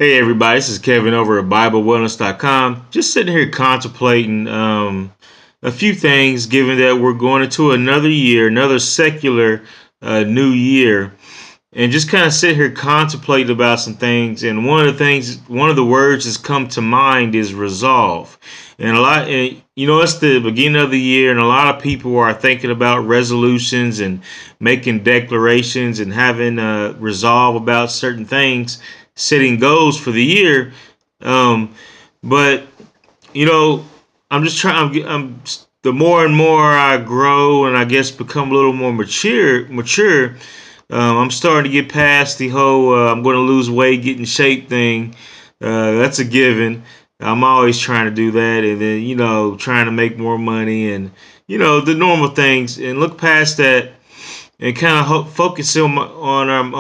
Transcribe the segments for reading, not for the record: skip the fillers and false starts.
Hey everybody, this is Kevin over at BibleWellness.com. Just sitting here contemplating a few things, given that we're going into another year, another secular new year, and just kind of sit here contemplating about some things. And one of the words that's come to mind is resolve. And it's the beginning of the year, and a lot of people are thinking about resolutions and making declarations and having resolve about certain things, setting goals for the year. Um, but you know, I'm just trying. The more and more I grow, and I guess become a little more mature. I'm starting to get past the whole I'm going to lose weight, get in shape thing. That's a given. I'm always trying to do that, and then trying to make more money, and the normal things, and look past that, and kind of focus on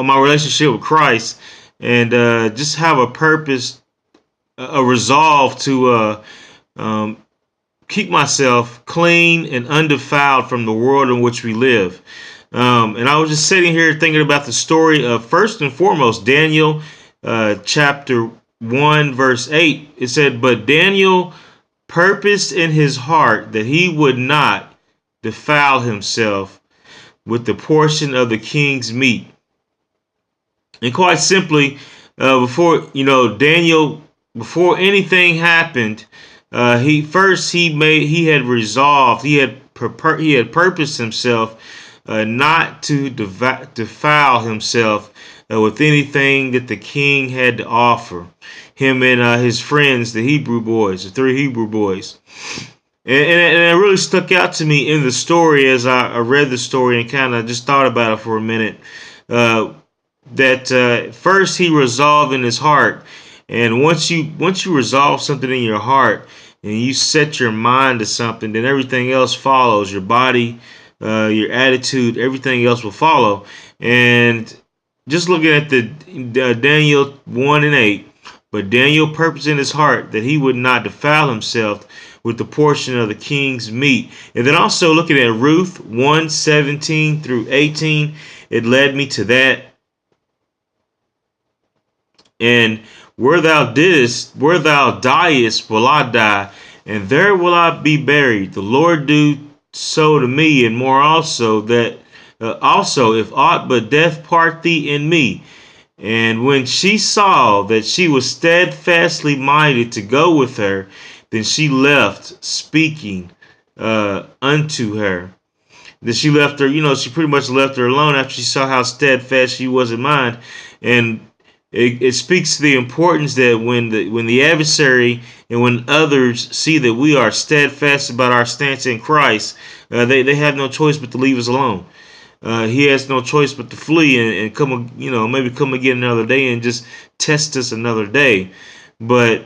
my relationship with Christ, and just have a purpose, a resolve to um, keep myself clean and undefiled from the world in which we live. And I was just sitting here thinking about the story of, first and foremost, Daniel chapter 1, verse 8. It said, "But Daniel purposed in his heart that he would not defile himself with the portion of the king's meat." And quite simply, Daniel, before anything happened, he had resolved, he had purposed himself not to defile himself with anything that the king had to offer. Him and his friends, the three Hebrew boys. And it really stuck out to me in the story as I read the story and kind of just thought about it for a minute. That first he resolved in his heart, and once you resolve something in your heart and you set your mind to something, then everything else follows. Your body, your attitude, everything else will follow. And just looking at the Daniel 1 and 8, but Daniel purposed in his heart that he would not defile himself with the portion of the king's meat. And then also looking at Ruth 1:17 through 18, it led me to that. And where thou diest, will I die, and there will I be buried. The Lord do so to me, and more also, that also if aught but death part thee and me. And when she saw that she was steadfastly minded to go with her, then she left, speaking unto her. Then she left her, she pretty much left her alone after she saw how steadfast she was in mind. And it speaks to the importance that when the adversary and when others see that we are steadfast about our stance in Christ, they have no choice but to leave us alone. He has no choice but to flee and come, maybe come again another day and just test us another day. But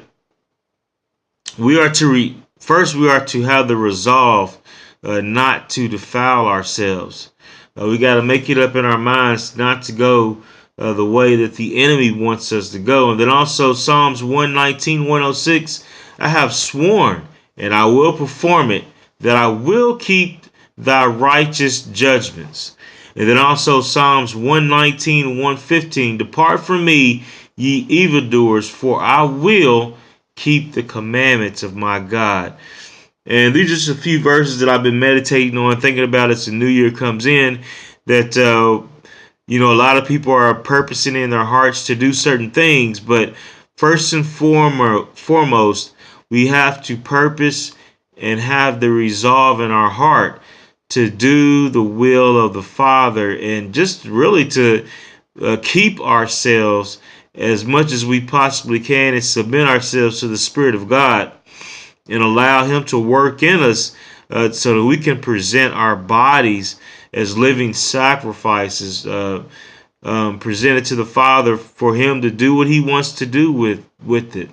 we are to first we are to have the resolve not to defile ourselves. We got to make it up in our minds not to go the way that the enemy wants us to go. And then also Psalms 119, 106, I have sworn and I will perform it, that I will keep thy righteous judgments. And then also Psalms 119, 115, depart from me, ye evildoers, for I will keep the commandments of my God. And these are just a few verses that I've been meditating on, thinking about as the new year comes in, that a lot of people are purposing in their hearts to do certain things, but first and foremost, we have to purpose and have the resolve in our heart to do the will of the Father, and just really to keep ourselves as much as we possibly can and submit ourselves to the Spirit of God and allow Him to work in us so that we can present our bodies as living sacrifices presented to the Father for Him to do what He wants to do with it.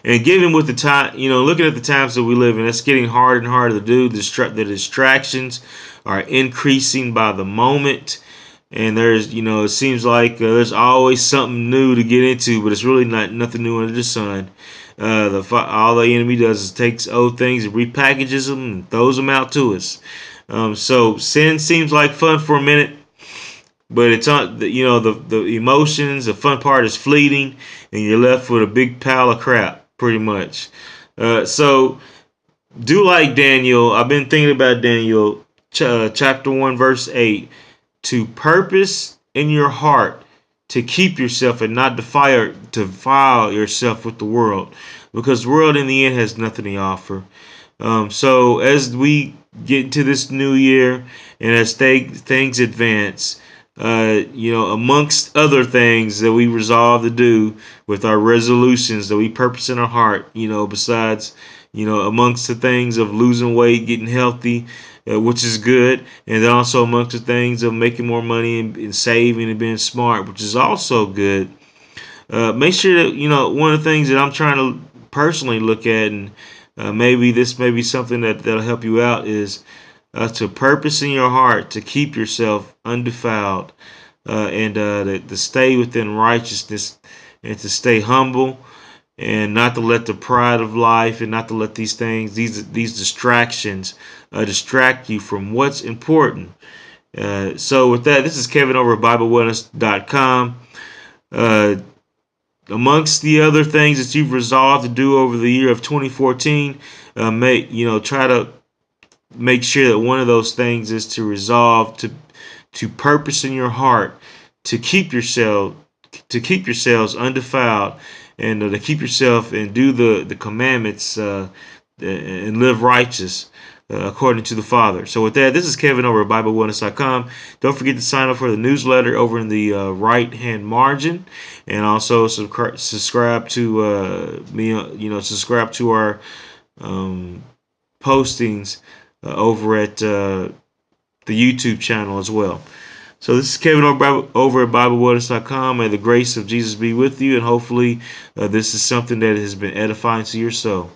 And given with the time, looking at the times that we live in, it's getting harder and harder to do. The distractions are increasing by the moment. And there's, it seems like there's always something new to get into, but it's really nothing new under the sun. All the enemy does is takes old things and repackages them and throws them out to us. So sin seems like fun for a minute, but it's on the emotions. The fun part is fleeting, and you're left with a big pile of crap, pretty much. So do like Daniel. I've been thinking about Daniel, chapter 1, verse 8. To purpose in your heart to keep yourself and not defile yourself with the world, because the world in the end has nothing to offer. So as we get into this new year and as things advance, amongst other things that we resolve to do with our resolutions that we purpose in our heart, besides, amongst the things of losing weight, getting healthy, which is good, and then also amongst the things of making more money and saving and being smart, which is also good. Make sure that, one of the things that I'm trying to personally look at, and maybe this may be something that'll help you out, is to purpose in your heart to keep yourself undefiled, and to stay within righteousness, and to stay humble, and not to let the pride of life and not to let these things, these distractions, distract you from what's important. So with that, this is Kevin over at BibleWellness.com. Amongst the other things that you've resolved to do over the year of 2014, try to make sure that one of those things is to resolve to purpose in your heart to keep yourselves undefiled, and to keep yourself and do the commandments, and live righteous, according to the Father. So with that, this is Kevin over at BibleWellness.com. Don't forget to sign up for the newsletter over in the right hand margin, and also subscribe to me. Subscribe to our postings over at the YouTube channel as well. So this is Kevin over at BibleWellness.com. May the grace of Jesus be with you, and hopefully this is something that has been edifying to your soul.